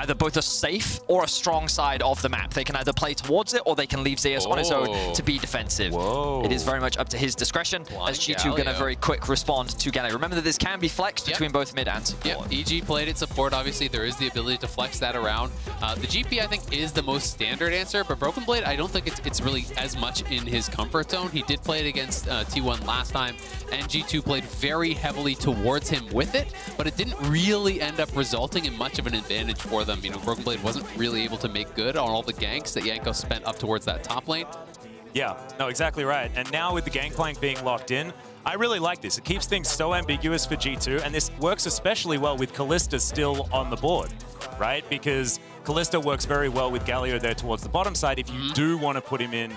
either both a safe or a strong side of the map. They can either play towards it or they can leave Zeus on his own to be defensive. Whoa. It is very much up to his discretion as G2 going to very quick respond to Galio. Remember that this can be flexed between both mid and support. EG played it support. Obviously, there is the ability to flex that around. The GP, I think, is the most standard answer, but Broken Blade, I don't think it's really as much in his comfort zone. He did play it against T1 last time, and G2 played very heavily towards him with it, but it didn't really end up resulting in much of an advantage for them. You know, Broken Blade wasn't really able to make good on all the ganks that Yanko spent up towards that top lane. Yeah, no, exactly right. And now with the Gangplank being locked in, I really like this. It keeps things so ambiguous for G2, and this works especially well with Kalista still on the board, right? Because Kalista works very well with Galio there towards the bottom side. If you do want to put him in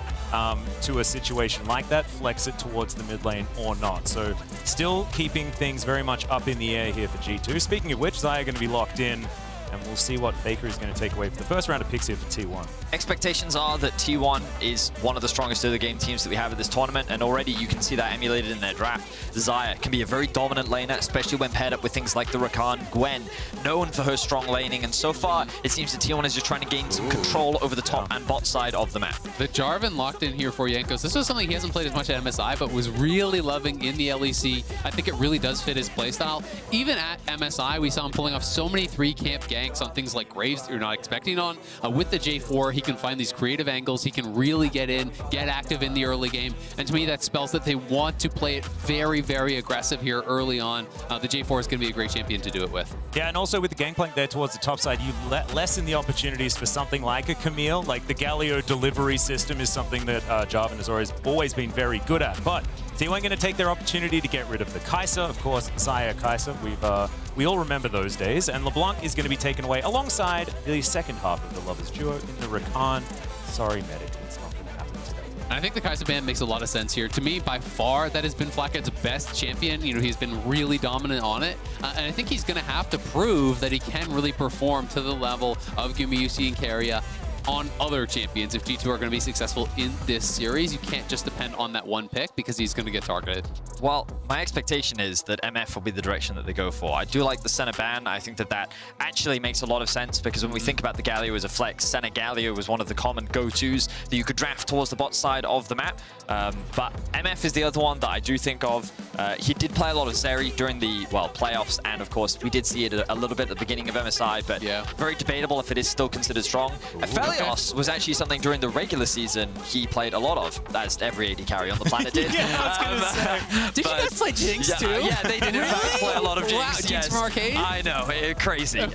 to a situation like that, flex it towards the mid lane or not. So still keeping things very much up in the air here for G2. Speaking of which, Xayah going to be locked in, and we'll see what Faker is going to take away for the first round of picks here for T1. Expectations are that T1 is one of the strongest early game teams that we have at this tournament, and already you can see that emulated in their draft. Xayah can be a very dominant laner, especially when paired up with things like the Rakan. Gwen, known for her strong laning, and so far it seems that T1 is just trying to gain some control over the top and bot side of the map. The Jarvan locked in here for Jankos. This was something he hasn't played as much at MSI, but was really loving in the LEC. I think it really does fit his playstyle. Even at MSI, we saw him pulling off so many 3-camp ganks on things like Graves that you're not expecting on. With the J4, he can find these creative angles. He can really get in, get active in the early game. And to me, that spells that they want to play it very, very aggressive here early on. The J4 is going to be a great champion to do it with. Yeah, and also with the Gangplank there towards the top side, you lessen the opportunities for something like a Camille. Like the Galio delivery system is something that Jarvan has always been very good at. But T1 going to take their opportunity to get rid of the Kai'Sa, of course, Xayah Kai'Sa. We all remember those days. And LeBlanc is going to be taken away alongside the second half of the Lovers duo in the Rakan. Sorry, Medic, it's not going to happen today. And I think the Kai'Sa ban makes a lot of sense here. To me, by far, that has been Flakket's best champion. You know, he's been really dominant on it. And I think he's going to have to prove that he can really perform to the level of Gumayusi and Keria on other champions. If G2 are going to be successful in this series, you can't just depend on that one pick because he's going to get targeted. Well, my expectation is that MF will be the direction that they go for. I do like the Senna ban. I think that that actually makes a lot of sense because when we think about the Galio as a flex, Senna Galio was one of the common go-tos that you could draft towards the bot side of the map. But MF is the other one that I do think of. He did play a lot of Zeri during the, well, playoffs, and of course, we did see it a little bit at the beginning of MSI, but very debatable if it is still considered strong. Felios was actually something during the regular season he played a lot of, as every AD carry on the planet did. Yeah, I was going to say. Did you guys play Jinx too? Yeah, they did in fact play a lot of Jinx. Wow, Jinx from Arcade? I know, crazy.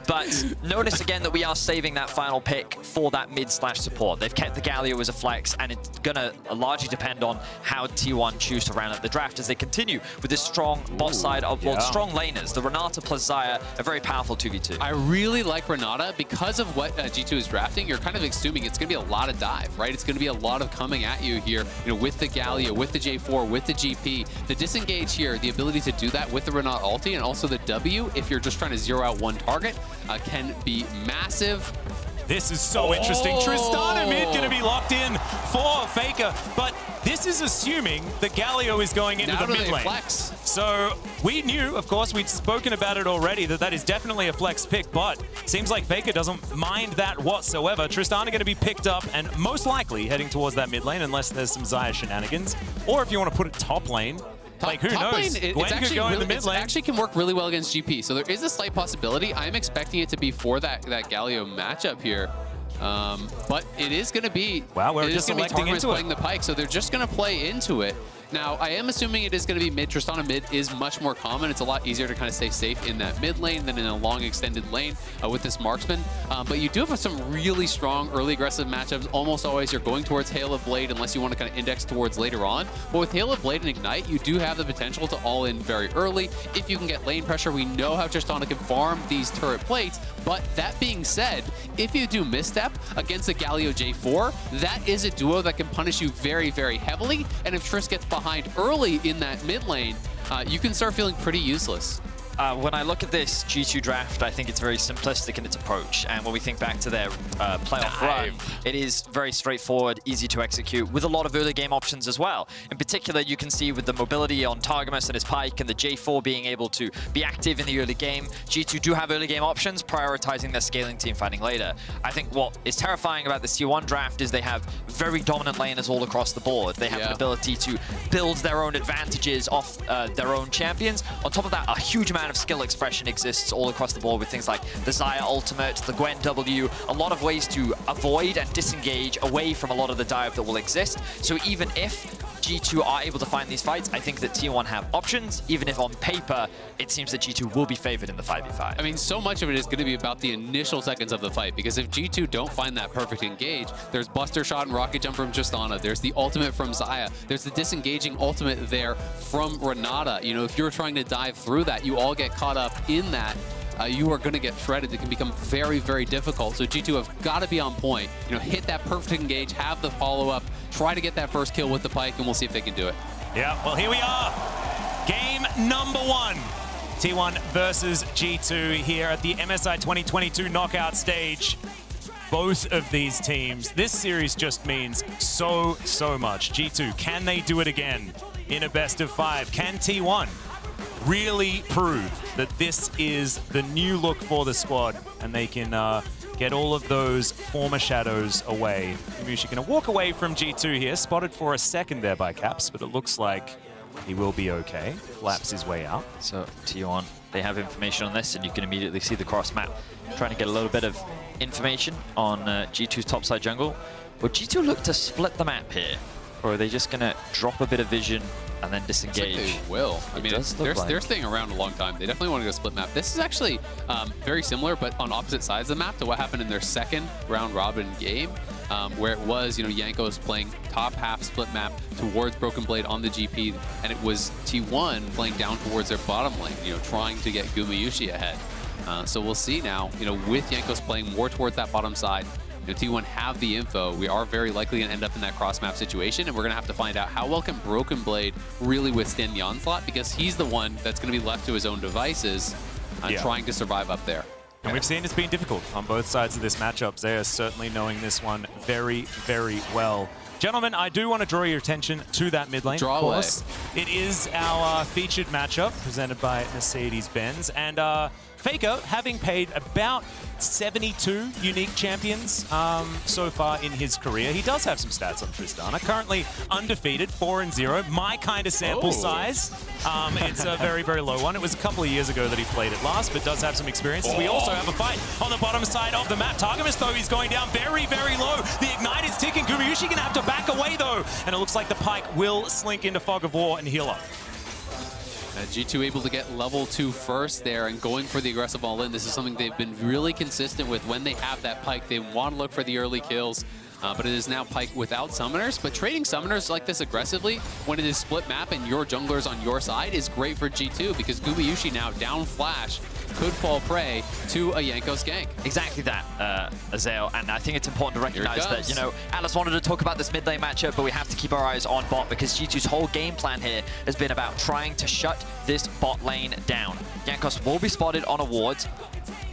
But notice again that we are saving that final pick for that mid/support. They've kept the Galio as a flex, and it's going to largely depend on how T1 choose to round up the draft as they continue with this strong bot side of, well, strong laners. The Renata plus Xayah, a very powerful 2v2. I really like Renata because of what G2 is drafting. You're kind of assuming it's going to be a lot of dive, right? It's going to be a lot of coming at you here, you know, with the Galio, with the J4, with the GP. The disengage here, the ability to do that with the Renata ulti, and also the W, if you're just trying to zero out one target, can be massive. This is so interesting. Tristana mid going to be locked in for Faker, but this is assuming the Galio is going into the mid lane. Flex. So we knew, of course, we'd spoken about it already, that is definitely a flex pick, but seems like Faker doesn't mind that whatsoever. Tristana going to be picked up and most likely heading towards that mid lane unless there's some Xayah shenanigans. Or if you want to put it top lane, like, who knows? Lane, Gwen could go in the mid lane. It actually can work really well against GP, so there is a slight possibility. I'm expecting it to be for that Galio matchup here. But it is going to be... Wow, we're just selecting into playing the Pyke, so they're just going to play into it. Now, I am assuming it is going to be mid. Tristana mid is much more common. It's a lot easier to kind of stay safe in that mid lane than in a long extended lane with this marksman. But you do have some really strong early aggressive matchups. Almost always you're going towards Hail of Blade unless you want to kind of index towards later on. But with Hail of Blade and Ignite, you do have the potential to all in very early. If you can get lane pressure, we know how Tristana can farm these turret plates. But that being said, if you do misstep against a Galio J4, that is a duo that can punish you very, very heavily. And if Triss gets behind early in that mid lane, you can start feeling pretty useless. When I look at this G2 draft, I think it's very simplistic in its approach. And when we think back to their playoff run, it is very straightforward, easy to execute, with a lot of early game options as well. In particular, you can see with the mobility on Targamas and his Pyke and the J4 being able to be active in the early game, G2 do have early game options, prioritizing their scaling team fighting later. I think what is terrifying about the T1 draft is they have very dominant laners all across the board. They have an ability to build their own advantages off their own champions. On top of that, a huge amount of skill expression exists all across the board with things like the Xayah ultimate, the Gwen W, a lot of ways to avoid and disengage away from a lot of the dive that will exist. So even if G2 are able to find these fights, I think that T1 have options, even if on paper, it seems that G2 will be favored in the 5v5. I mean, so much of it is going to be about the initial seconds of the fight, because if G2 don't find that perfect engage, there's Buster Shot and Rocket Jump from Tristana, there's the ultimate from Xayah, there's the disengaging ultimate there from Renata. You know, if you're trying to dive through that, you all get caught up in that. You are going to get shredded. It can become very, very difficult. So G2 have got to be on point. You know, hit that perfect engage, have the follow-up, try to get that first kill with the Pyke, and we'll see if they can do it. Yeah, well, here we are. Game number 1. T1 versus G2 here at the MSI 2022 knockout stage. Both of these teams, this series just means so much. G2, can they do it again in a best of 5? Can T1 really prove that this is the new look for the squad and they can get all of those former shadows away? Gumayusi going to walk away from G2 here, spotted for a second there by Caps, but it looks like he will be okay. Flaps his way out. So T1, they have information on this, and you can immediately see the cross map trying to get a little bit of information on G2's topside jungle. Will G2 look to split the map here, or are they just going to drop a bit of vision and then disengage? Like they will. I mean, they're staying around a long time. They definitely want to go split map. This is actually very similar, but on opposite sides of the map to what happened in their second round robin game, where it was, you know, Jankos playing top half split map towards Broken Blade on the GP, and it was T1 playing down towards their bottom lane, you know, trying to get Gumayusi ahead. So we'll see now, you know, with Jankos playing more towards that bottom side, you know, T1 have the info. We are very likely going to end up in that cross-map situation, and we're going to have to find out how well can Broken Blade really withstand the onslaught, because he's the one that's going to be left to his own devices trying to survive up there. And we've seen it's been difficult on both sides of this matchup. They are certainly knowing this one very, very well. Gentlemen, I do want to draw your attention to that mid lane, Draw of course. It is our featured matchup presented by Mercedes-Benz. And Faker, having paid about 72 unique champions so far in his career. He does have some stats on Tristana. Currently undefeated, 4-0. My kind of sample size. It's a very, very low one. It was a couple of years ago that he played it last, but does have some experiences. We also have a fight on the bottom side of the map. Targamas, though, he's going down very, very low. The Ignite is ticking. Gumayusi going to have to back away, though. And it looks like the Pyke will slink into Fog of War and heal up. G2 able to get level 2 first there and going for the aggressive all-in. This is something they've been really consistent with when they have that Pyke. They want to look for the early kills, but it is now Pyke without summoners. But trading summoners like this aggressively when it is split map and your junglers on your side is great for G2, because Gumayusi now down flash could fall prey to a Jankos gank. Exactly that, Azael, and I think it's important to recognize that, you know, Alice wanted to talk about this mid lane matchup, but we have to keep our eyes on bot, because G2's whole game plan here has been about trying to shut this bot lane down. Jankos will be spotted on a ward.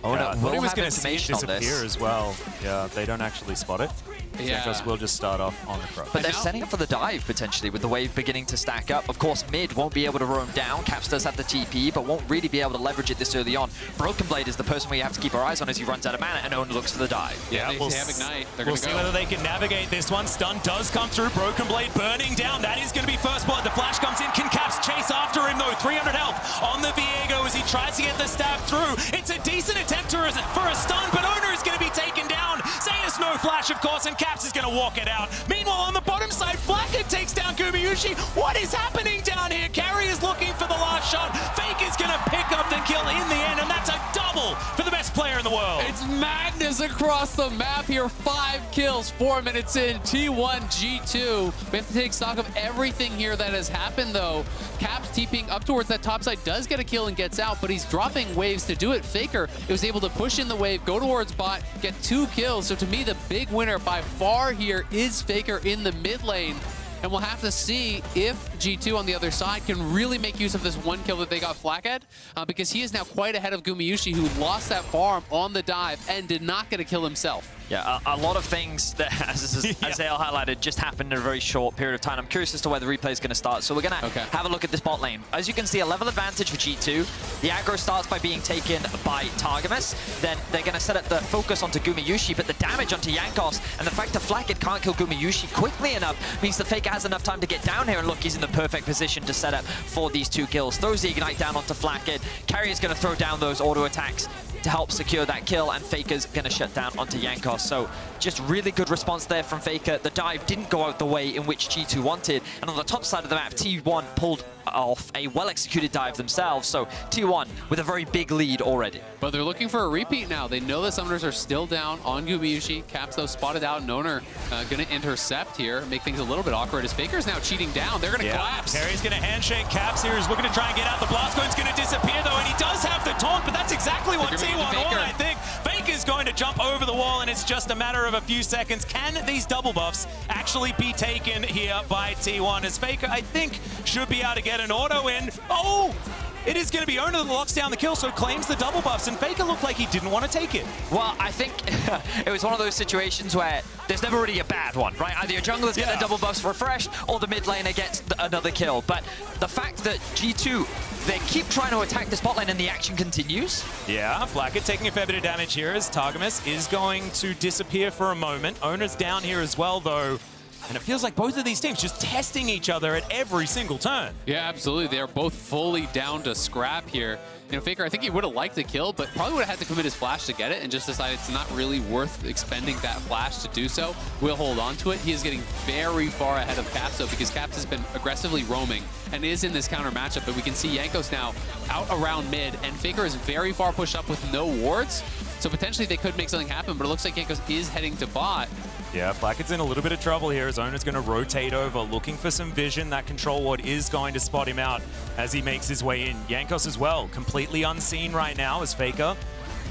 Oh no, we'll have information on this. Disappear as well. Yeah, they don't actually spot it. Jankos will just start off on the cross. But they're setting up for the dive, potentially, with the wave beginning to stack up. Of course, mid won't be able to roam down. Caps does have the TP, but won't really be able to leverage it this early on. Broken Blade is the person we have to keep our eyes on as he runs out of mana, and Owen looks for the dive. Yeah, they have Ignite. We'll see whether they can navigate this one. Stun does come through. Broken Blade burning down. That is going to be first blood. The flash comes in. Can Caps chase after him, though? 300 health on the Viego as he tries to get the stab through. It's a decent attempt for a stun, but Owner is going to be taken down. Xayah's no flash, of course, and Caps is going to walk it out. Meanwhile, on the bottom side, Flacker takes down Gumayusi. What is happening down here? Carry is looking for the last shot. Fake is going to pick up the kill in the end, and that's a double for the best player in the world. It's madness across the map here. 5 kills, 4 minutes in. T1, G2. We have to take stock of everything here that has happened, though. Caps TPing up towards that top side, does get a kill and gets out, but he's dropping waves to do it. Faker was able to push in the wave, go towards bot, get 2 kills. So to me, the big winner by far here is Faker in the mid lane. And we'll have to see if G2 on the other side can really make use of this one kill that they got Flak at, because he is now quite ahead of Gumayusi, who lost that farm on the dive and did not get a kill himself. Yeah, a lot of things that, as Dale highlighted, just happened in a very short period of time. I'm curious as to where the replay is going to start. So we're going to have a look at this bot lane. As you can see, a level advantage for G2. The aggro starts by being taken by Targamas. Then they're going to set up the focus onto Gumayusi, but the damage onto Jankos and the fact that Flakid can't kill Gumayusi quickly enough means that Faker has enough time to get down here. And look, he's in the perfect position to set up for these 2 kills. Throws the Ignite down onto Flakid. Carrier's going to throw down those auto attacks to help secure that kill, and Faker's going to shut down onto Jankos. So just really good response there from Faker. The dive didn't go out the way in which G2 wanted, and on the top side of the map, T1 pulled off a well-executed dive themselves. So T1 with a very big lead already. But they're looking for a repeat now. They know the summoners are still down on Gumayusi. Caps, though, spotted out. Noner going to intercept here, make things a little bit awkward as Faker's now cheating down. They're going to collapse. Carrie's going to handshake Caps here. He's looking to try and get out. The blast cone's going to disappear, though, and he does have the taunt, but that's exactly what T1 wanted, I think. Faker's going to jump over the wall, and it's just a matter of a few seconds. Can these double buffs actually be taken here by T1? As Faker, I think, should be able to get an auto in. Oh! It is going to be Owner that locks down the kill, so claims the double buffs, and Faker looked like he didn't want to take it. Well, I think it was one of those situations where there's never really a bad one, right? Either your jungler's get the double buffs refreshed, or the mid laner gets another kill. But the fact that G2, they keep trying to attack this bot lane and the action continues. Yeah, Flakid taking a fair bit of damage here as Targamas is going to disappear for a moment. Owner's down here as well, though. And it feels like both of these teams just testing each other at every single turn. Yeah, absolutely. They're both fully down to scrap here. You know, Faker, I think he would have liked the kill, but probably would have had to commit his flash to get it and just decided it's not really worth expending that flash to do so. We'll hold on to it. He is getting very far ahead of Caps, though, because Caps has been aggressively roaming and is in this counter matchup. But we can see Jankos now out around mid, and Faker is very far pushed up with no wards. So potentially they could make something happen, but it looks like Jankos is heading to bot. Yeah, Flakid's in a little bit of trouble here. His owner's going to rotate over, looking for some vision. That control ward is going to spot him out as he makes his way in. Jankos as well, completely unseen right now as Faker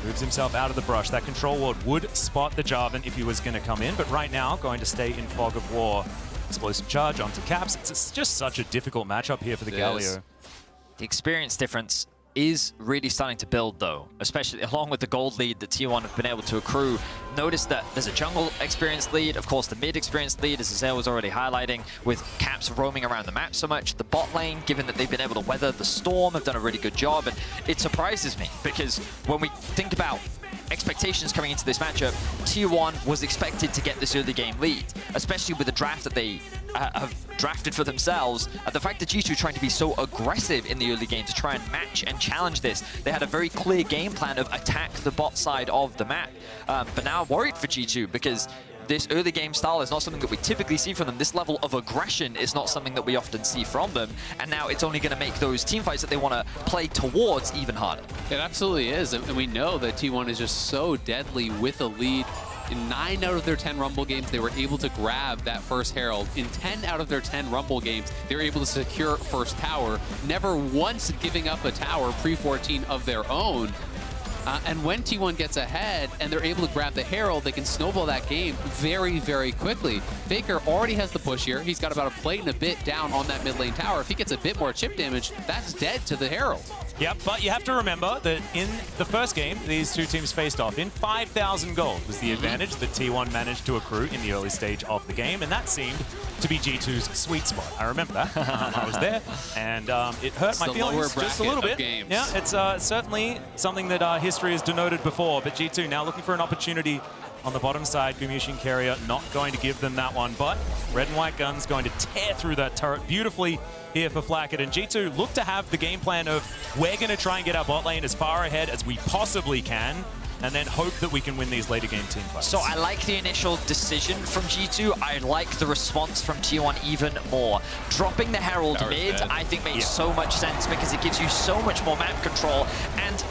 moves himself out of the brush. That control ward would spot the Jarvan if he was going to come in, but right now going to stay in Fog of War. Explosive charge onto Caps. It's just such a difficult matchup here for the Galio. The experience difference is really starting to build, though, especially along with the gold lead that T1 have been able to accrue. Notice that there's a jungle experience lead, of course the mid experience lead, as Azale was already highlighting, with Caps roaming around the map so much. The bot lane, given that they've been able to weather the storm, have done a really good job, and it surprises me because when we think about expectations coming into this matchup, T1 was expected to get this early game lead, especially with the draft that they have drafted for themselves. The fact that G2 trying to be so aggressive in the early game to try and match and challenge this, they had a very clear game plan of attack the bot side of the map. But now I'm worried for G2 because this early game style is not something that we typically see from them. This level of aggression is not something that we often see from them. And now it's only going to make those team fights that they want to play towards even harder. It absolutely is. And we know that T1 is just so deadly with a lead. In 9 out of their 10 Rumble games, they were able to grab that first Herald. In 10 out of their 10 Rumble games, they were able to secure first tower, never once giving up a tower pre-14 of their own. And when T1 gets ahead and they're able to grab the Herald, they can snowball that game very, very quickly. Faker already has the push here. He's got about a plate and a bit down on that mid lane tower. If he gets a bit more chip damage, that's dead to the Herald. Yep, but you have to remember that in the first game, these two teams faced off in 5,000 gold was the advantage that T1 managed to accrue in the early stage of the game, and that seemed to be G2's sweet spot. I remember that. I was there, and it hurt my feelings just a little bit. Yeah, it's certainly something that history has denoted before, but G2 now looking for an opportunity on the bottom side. Gumayusi and Carrier not going to give them that one, but red and white guns going to tear through that turret beautifully here for Flakid. And G2 look to have the game plan of we're going to try and get our bot lane as far ahead as we possibly can, and then hope that we can win these later game team fights. So I like the initial decision from G2. I like the response from T1 even more. Dropping the Herald mid, I think makes so much sense because it gives you so much more map control. And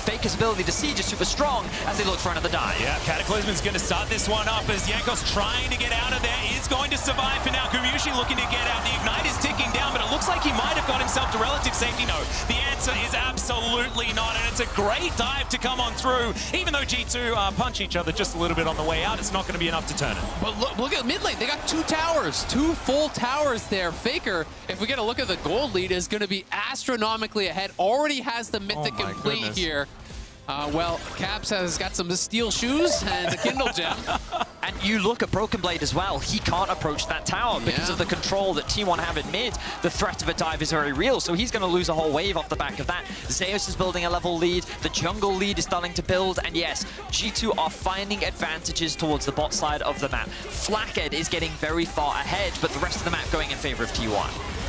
Faker's ability to siege is super strong as they look for another dive. Yeah, Cataclysm's going to start this one up as Jankos trying to get out of there, is going to survive for now. Gumayusi looking to get out. The Ignite is ticking down, but it looks like he might have got himself to relative safety. No, the answer is absolutely not, and it's a great dive to come on through. Even though G2 punch each other just a little bit on the way out, it's not going to be enough to turn it. But look at mid lane. They got 2 towers, 2 full towers there. Faker, if we get a look at the gold lead, is going to be astronomically ahead. Already has the mythic complete here. Well, Caps has got some steel shoes and a Kindle gem. And you look at Broken Blade as well. He can't approach that tower because of the control that T1 have in mid. The threat of a dive is very real, so he's going to lose a whole wave off the back of that. Zeus is building a level lead. The jungle lead is starting to build. And yes, G2 are finding advantages towards the bot side of the map. Flackhead is getting very far ahead, but the rest of the map going in favor of T1.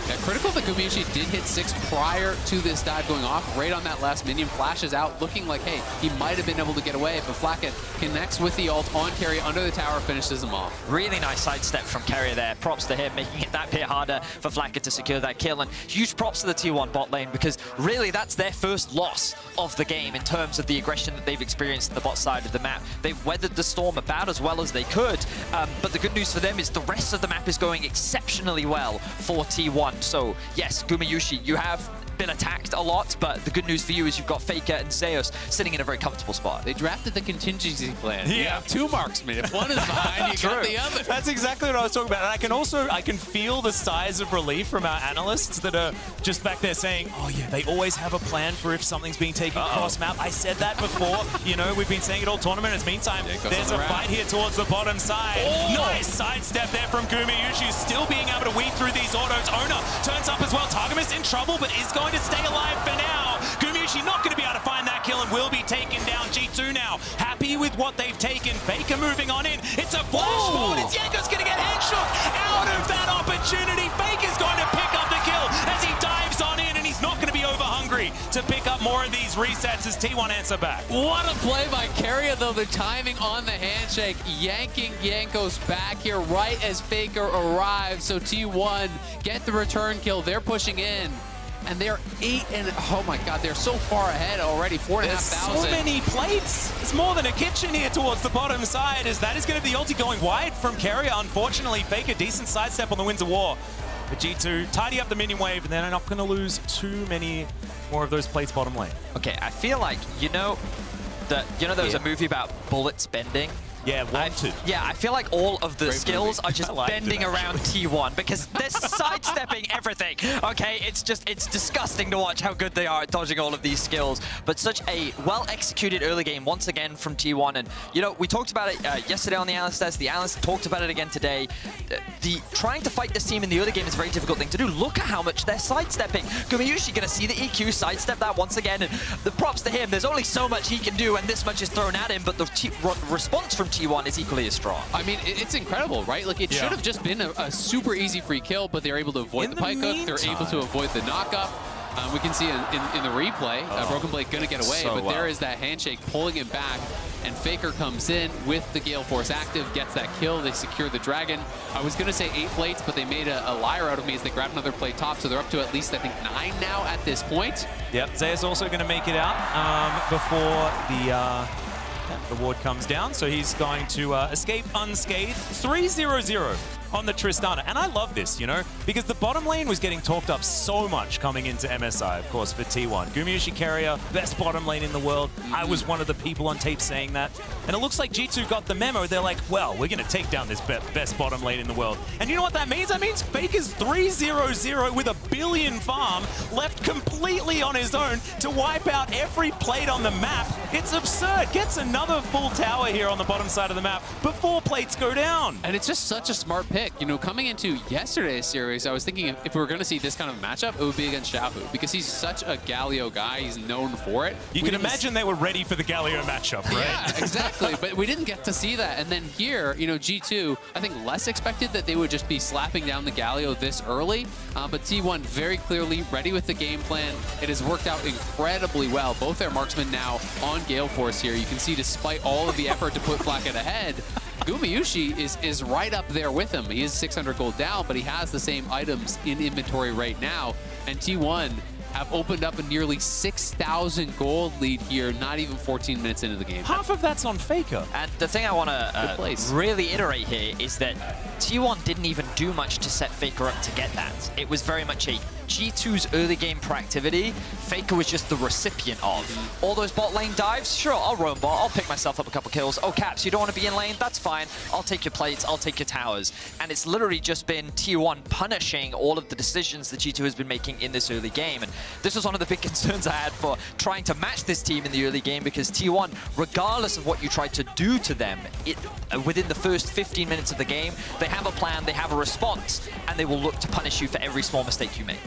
Yeah, critical that Gumayusi did hit 6 prior to this dive going off. Right on that last minion, flashes out, looking like, hey, he might have been able to get away, but Flackhead connects with the ult on carry under the tower, finishes him off. Really nice sidestep from Carrier there. Props to him, making it that bit harder for Flackhead to secure that kill. And huge props to the T1 bot lane, because really that's their first loss of the game in terms of the aggression that they've experienced on the bot side of the map. They've weathered the storm about as well as they could, but the good news for them is the rest of the map is going exceptionally well for T1. So yes, Gumayusi, you have been attacked a lot, but the good news for you is you've got Faker and Zeus sitting in a very comfortable spot. They drafted the contingency plan. Yeah. You have 2 marksmen. If one is behind, you got the other. That's exactly what I was talking about. And I can feel the sighs of relief from our analysts that are just back there saying, oh yeah, they always have a plan for if something's being taken cross map. I said that before. You know, we've been saying it all tournament. In the meantime, there's a fight here towards the bottom side. Oh. Nice sidestep there from Gumayusi, still being able to weave through these autos. Ona turns up as well. Targamas in trouble, but is going to stay alive for now. Gumayusi not going to be able to find that kill and will be taken down. G2 now happy with what they've taken. Faker moving on in. It's a flash forward. It's Jankos going to get headshot out of that opportunity. Faker's going to pick up the kill as he dives on in, and he's not going to be over hungry to pick up more of these resets as T1 answer back. What a play by Carrier, though. The timing on the handshake, yanking Jankos back here right as Faker arrives. So T1 get the return kill. They're pushing in. And they're 8 and oh my god, they're so far ahead already. 4,500. So many plates. It's more than a kitchen here towards the bottom side, as that is going to be the ulti going wide from Carrier. Unfortunately, Faker decent sidestep on the Winds of War. But G2 tidy up the minion wave, and they're not going to lose too many more of those plates bottom lane. Okay, I feel like there was a movie about bullets bending. Yeah, wanted. I feel like all of the Great skills movie. are just bending around T1 because they're sidestepping everything. Okay, it's disgusting to watch how good they are at dodging all of these skills. But such a well-executed early game once again from T1. And, you know, we talked about it yesterday on the analyst test. The analyst talked about it again today. Trying to fight this team in the early game is a very difficult thing to do. Look at how much they're sidestepping. Gumayusi going to see the EQ sidestep that once again. And the props to him. There's only so much he can do, and this much is thrown at him. But the response from T1 is equally as strong. I mean, it's incredible, right? Like, it should have just been a super easy free kill, but they're able to avoid the pike hook. They're able to avoid the knockup. We can see in the replay, Broken Blade going to get away, but there is that handshake pulling him back, and Faker comes in with the Gale Force active, gets that kill. They secure the Dragon. I was going to say 8 plates, but they made a liar out of me as they grabbed another plate top, so they're up to at least, I think, 9 now at this point. Yep, Zeus also going to make it out before the ward comes down, so he's going to escape unscathed. 3-0-0 on the Tristana. And I love this, you know, because the bottom lane was getting talked up so much coming into MSI, of course, for T1. Gumayusi Carrier, best bottom lane in the world. I was one of the people on tape saying that. And it looks like G2 got the memo. They're like, well, we're going to take down this best bottom lane in the world. And you know what that means? That means Faker's 3-0-0 with a billion farm left completely on his own to wipe out every plate on the map. It's absurd. Gets another full tower here on the bottom side of the map before plates go down. And it's just such a smart pick. You know, coming into yesterday's series, I was thinking if we were going to see this kind of matchup, it would be against Shahu, because he's such a Galio guy. He's known for it. You can imagine they were ready for the Galio matchup, right? Yeah, exactly. But we didn't get to see that. And then here, you know, G2, I think less expected that they would just be slapping down the Galio this early. But T1 very clearly ready with the game plan. It has worked out incredibly well. Both their marksmen now on Gale Force here. You can see despite all of the effort to put Flackhead ahead, Gumayusi is right up there with him. He is 600 gold down, but he has the same items in inventory right now. And T1 have opened up a nearly 6,000 gold lead here, not even 14 minutes into the game. Half of that's on Faker. And the thing I want to really iterate here is that T1 didn't even do much to set Faker up to get that. It was very much a G2's early game proactivity. Faker was just the recipient of. All those bot lane dives, sure, I'll roam bot, I'll pick myself up a couple kills. Oh, Caps, you don't want to be in lane? That's fine. I'll take your plates, I'll take your towers. And it's literally just been T1 punishing all of the decisions that G2 has been making in this early game. And this was one of the big concerns I had for trying to match this team in the early game, because T1, regardless of what you tried to do to them, within the first 15 minutes of the game, they have a plan, they have a response, and they will look to punish you for every small mistake you make.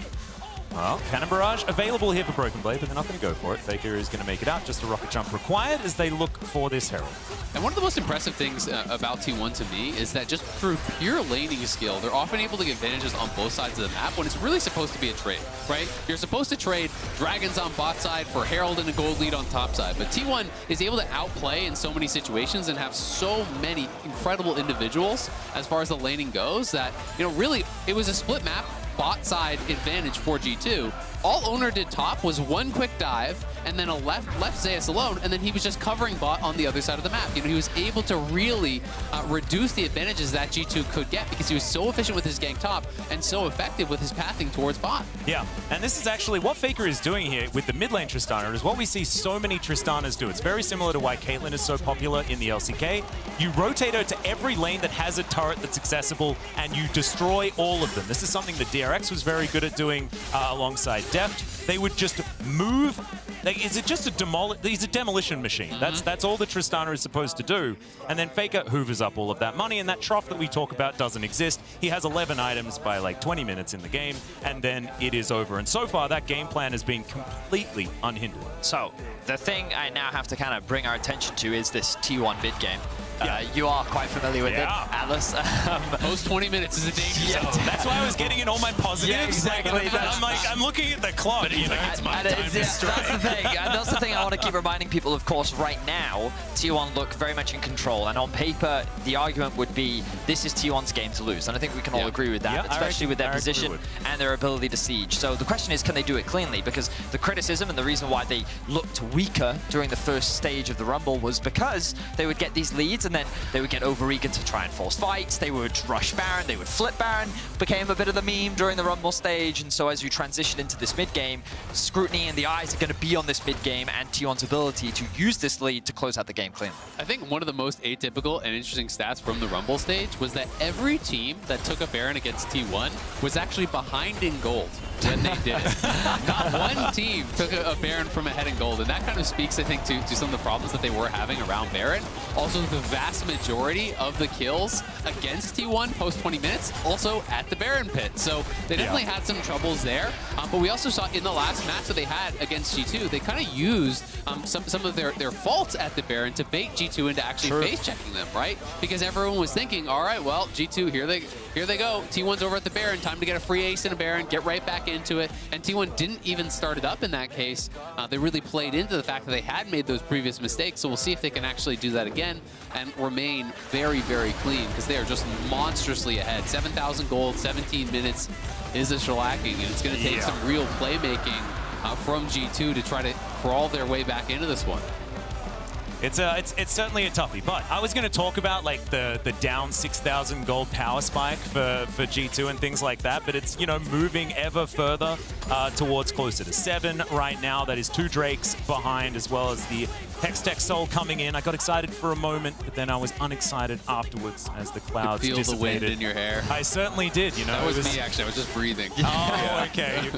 Well, Cannon Barrage available here for Broken Blade, but they're not going to go for it. Faker is going to make it out. Just a rocket jump required as they look for this Herald. And one of the most impressive things about T1 to me is that just through pure laning skill, they're often able to get advantages on both sides of the map when it's really supposed to be a trade, right? You're supposed to trade Dragons on bot side for Herald and a gold lead on top side, but T1 is able to outplay in so many situations and have so many incredible individuals as far as the laning goes that, you know, really, it was a split map, bot side advantage for G2. All Owner did top was one quick dive and then a left Zeus alone, and then he was just covering bot on the other side of the map. You know, he was able to really reduce the advantages that G2 could get because he was so efficient with his gank top and so effective with his pathing towards bot. Yeah, and this is actually what Faker is doing here with the mid lane Tristana is what we see so many Tristanas do. It's very similar to why Caitlyn is so popular in the LCK. You rotate her to every lane that has a turret that's accessible and you destroy all of them. This is something that DRX was very good at doing alongside Deft. They would just move. He's a demolition machine. That's all that Tristana is supposed to do. And then Faker hoovers up all of that money, and that trough that we talk about doesn't exist. He has 11 items by like 20 minutes in the game, and then it is over. And so far, that game plan has been completely unhindered. So the thing I now have to kind of bring our attention to is this T1 mid game. You are quite familiar with it, Atlas. Post 20 minutes is a danger zone. That's why I was getting in all my positives. Yeah, exactly. I'm looking at the clock. But he's like, it's my time to strike. That's the thing. And that's the thing I want to keep reminding people, of course, right now, T1 look very much in control. And on paper, the argument would be, this is T1's game to lose. And I think we can all agree with that, especially with their position and their ability to siege. So the question is, can they do it cleanly? Because the criticism and the reason why they looked weaker during the first stage of the Rumble was because they would get these leads and then they would get over-eager to try and force fights, they would rush Baron, they would flip Baron, became a bit of the meme during the Rumble stage, and so as you transition into this mid-game, scrutiny and the eyes are going to be on this mid-game and T1's ability to use this lead to close out the game cleanly. I think one of the most atypical and interesting stats from the Rumble stage was that every team that took a Baron against T1 was actually behind in gold when they did it. Not one team took a Baron from ahead in gold, and that kind of speaks, I think, to some of the problems that they were having around Baron. Also, the vast majority of the kills against T1 post 20 minutes also at the Baron pit. So they definitely had some troubles there. But we also saw in the last match that they had against G2, they kind of used some of their faults at the Baron to bait G2 into actually face checking them, right? Because everyone was thinking, all right, well, G2, here they go. T1's over at the Baron. Time to get a free ace in a Baron, get right back into it. And T1 didn't even start it up in that case. They really played into the fact that they had made those previous mistakes. So we'll see if they can actually do that again and remain very, very clean, because they are just monstrously ahead. 7,000 gold, 17 minutes is a shellacking, and it's going to take some real playmaking from G2 to try to crawl their way back into this one. It's certainly a toughie, but I was going to talk about like the down 6,000 gold power spike for G2 and things like that, but it's, you know, moving ever further towards closer to 7 right now. That is 2 Drakes behind, as well as the Hextech Soul coming in. I got excited for a moment, but then I was unexcited afterwards as the clouds dissipated. Feel the wind in your hair. I certainly did, you know. That was me, actually. I was just breathing. Oh, okay.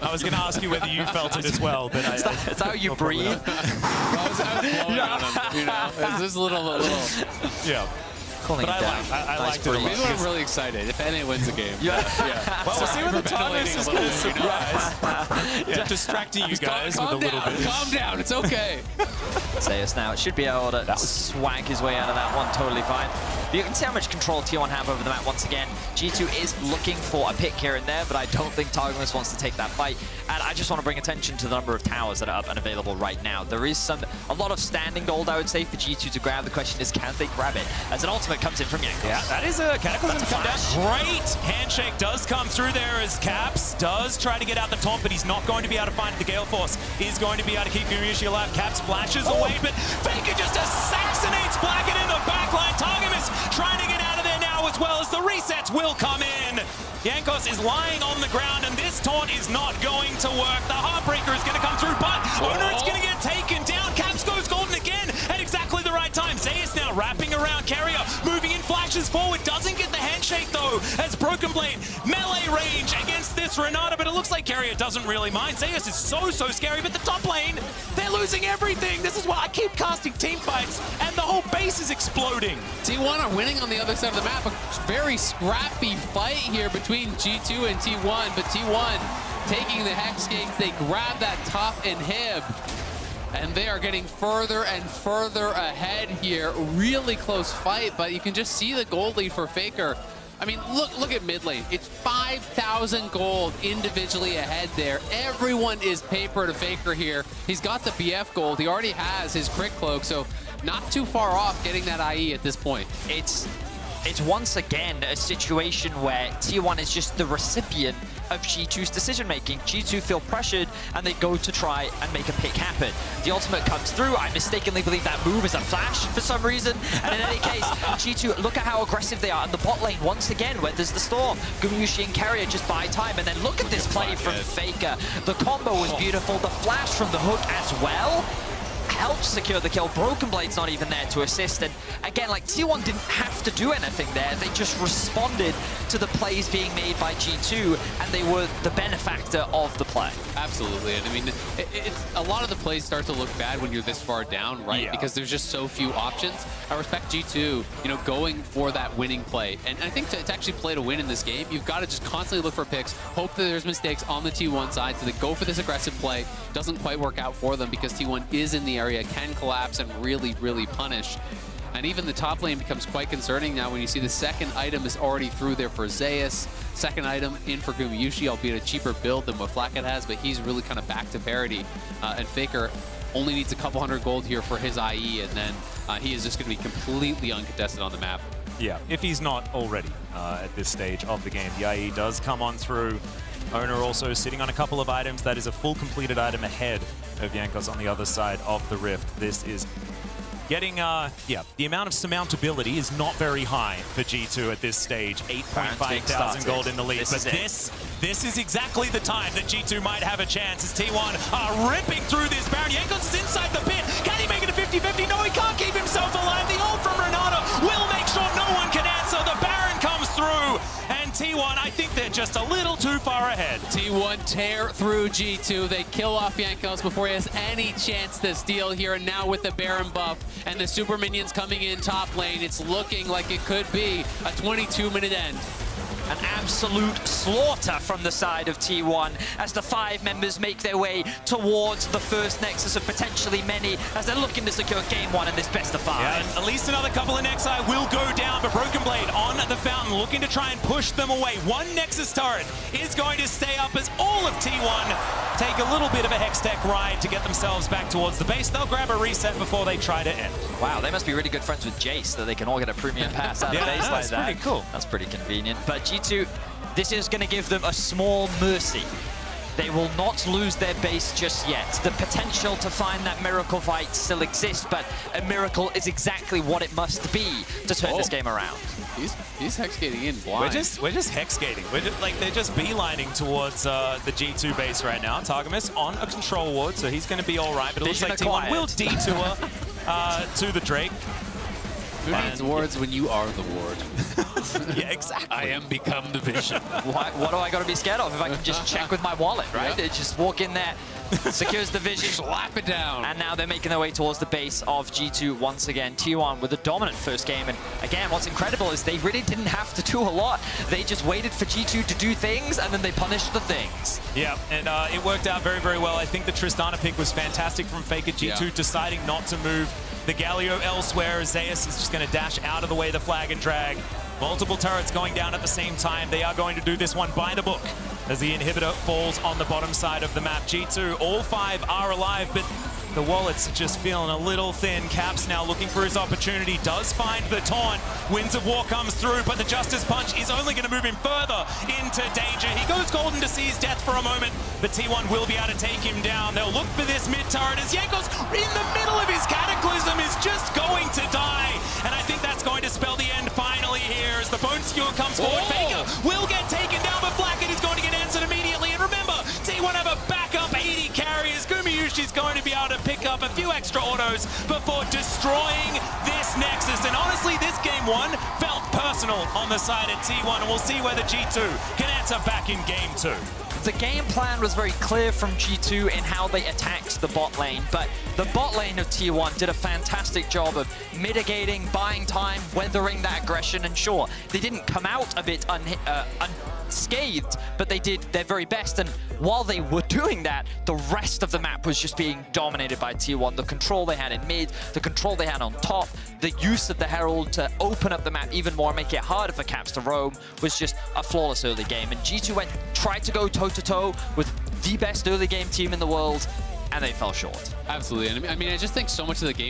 I was going to ask you whether you felt it as well, but is that how you breathe? I was blowing on him, you know. It's just a little. Yeah. But I liked it a lot. Maybe I'm really excited if NA wins the game. Well, we'll see what the Thomas is going to surprise. Distracting you guys with a little bit. Calm down. It's okay. Zeus now should be able to swag his way out of that one totally fine. But you can see how much control T1 have over the map once again. G2 is looking for a pick here and there, but I don't think Targamas wants to take that fight. And I just want to bring attention to the number of towers that are up and available right now. There is a lot of standing gold, I would say, for G2 to grab. The question is, can they grab it? As an ultimate comes in from Jankos. Yeah, that is a Cataclysm come down. Great handshake does come through there as Caps does try to get out the top, but he's not going to be able to find it. The Gale Force is going to be able to keep Gumayusi alive. Caps flashes away, but Faker just assassinates Blackett in the backline. Targamas trying to get out of there now, as well as the resets will come in. Jankos is lying on the ground, and this taunt is not going to work. The Heartbreaker is going to come through, but Owner is going to get taken down. Caps goes golden again at exactly the right time. Zeus now wrapping around Carrier, moving in, flashes forward, doesn't get the handshake though, as Broken Blade melee range against this Renata, but it looks like Carrier doesn't really mind. Zeus is so scary, but the top lane, they're losing everything. This is why I keep casting team fights, and the whole base is exploding. T1 are winning on the other side of the map. A very scrappy fight here between G2 and T1, but T1 taking the Hex Gates, they grab that top inhib, and they are getting further and further ahead here. Really close fight, but you can just see the gold lead for Faker. I mean, look at mid lane. It's 5,000 gold individually ahead there. Everyone is paper to Faker here. He's got the BF gold. He already has his crit cloak, so not too far off getting that IE at this point. It's once again a situation where T1 is just the recipient of G2's decision-making. G2 feel pressured, and they go to try and make a pick happen. The ultimate comes through. I mistakenly believe that move is a flash for some reason. And in any case, G2, look at how aggressive they are. And the bot lane, once again, where there's the storm. Gumayusi and Carrier just buy time. And then look at this play from Faker. The combo was beautiful. The flash from the hook as well helps secure the kill. Broken Blade's not even there to assist, and again, like, T1 didn't have to do anything there. They just responded to the plays being made by G2, and they were the benefactor of the play. Absolutely, and I mean, it's a lot of the plays start to look bad when you're this far down, right? Yeah. Because there's just so few options. I respect G2, you know, going for that winning play, and I think to actually play to win in this game, you've got to just constantly look for picks, hope that there's mistakes on the T1 side, so they go for this aggressive play. Doesn't quite work out for them because T1 is in the area, can collapse and really punish. And even the top lane becomes quite concerning now when you see the second item is already through there for Zeus. Second item in for Gumayusi, albeit a cheaper build than what Blackett has, but he's really kind of back to parity. And Faker only needs a couple hundred gold here for his IE, and then he is just going to be completely uncontested on the map. Yeah, if he's not already at this stage of the game. The IE does come on through. Owner also sitting on a couple of items. That is a full completed item ahead of Jankos on the other side of the rift. This is getting, the amount of surmountability is not very high for G2 at this stage. 8.5 thousand gold in the lead. But this is exactly the time that G2 might have a chance as T1 are ripping through this Baron. Jankos is inside the pit. Can he make it a 50-50? No, he can't keep himself alive. The ult from Renata will make sure no one can answer. The Baron comes through. And T1, I think they're just a little too far ahead. T1 tear through G2. They kill off Jankos before he has any chance to steal here. And now with the Baron buff and the super minions coming in top lane, it's looking like it could be a 22-minute end. An absolute slaughter from the side of T1 as the 5 members make their way towards the first Nexus of potentially many as they're looking to secure game 1 in this best of 5. Yeah, and at least another couple of Nexi will go down, but Broken Blade on the fountain looking to try and push them away. One Nexus turret is going to stay up as all of T1 take a little bit of a Hextech ride to get themselves back towards the base. They'll grab a reset before they try to end. Wow, they must be really good friends with Jace that they can all get a premium pass out of base like that's that. pretty cool. That's pretty convenient. But G2, this is going to give them a small mercy. They will not lose their base just yet. The potential to find that miracle fight still exists, but a miracle is exactly what it must be to turn this game around. He's hexgating in blind. We're just hexgating. We're just, like, they're just beelining towards the G2 base right now. Targamas on a control ward, so he's going to be all right. But it looks like T1 will detour to the Drake. Who needs wards when you are the ward? Yeah, exactly. I am become the vision. What do I got to be scared of if I can just check with my wallet, right? Yep. They just walk in there, secures the vision. Slap it down. And now they're making their way towards the base of G2 once again. T1 with a dominant first game. And again, what's incredible is they really didn't have to do a lot. They just waited for G2 to do things, and then they punished the things. Yeah, and it worked out very, very well. I think the Tristana pick was fantastic from Faker. G2 deciding not to move the Galio elsewhere. Zeus is just going to dash out of the way of the flag and drag. Multiple turrets going down at the same time. They are going to do this one by the book as the inhibitor falls on the bottom side of the map. G2, all 5 are alive, but the wallets are just feeling a little thin. Caps now looking for his opportunity, does find the taunt. Winds of War comes through, but the Justice Punch is only going to move him further into danger. He goes golden to see his death for a moment, but T1 will be able to take him down. They'll look for this mid turret as Jankos in the middle of his Cataclysm is just going to die. And I think that's going to spell the end finally here as the Bone Skewer comes forward. Faker will get taken down, but Blackett is going to get answered immediately. And remember, T1 have a backup 80 carriers. Gumiyushi's going to be able to pick up a few extra autos before destroying this Nexus. And honestly, this game 1 felt personal on the side of T1, and we'll see whether G2 can answer back in game 2. The game plan was very clear from G2 in how they attacked the bot lane, but the bot lane of T1 did a fantastic job of mitigating, buying time, weathering that aggression, and sure, they didn't come out of it unscathed, but they did their very best, and while they were doing that, the rest of the map was just being dominated by T1. The control they had in mid, the control they had on top, the use of the Herald to open up the map even more, make it harder for Caps to roam, was just a flawless early game. And G2 tried to go toe-to-toe with the best early game team in the world, and they fell short. Absolutely. And I mean, I just think so much of the game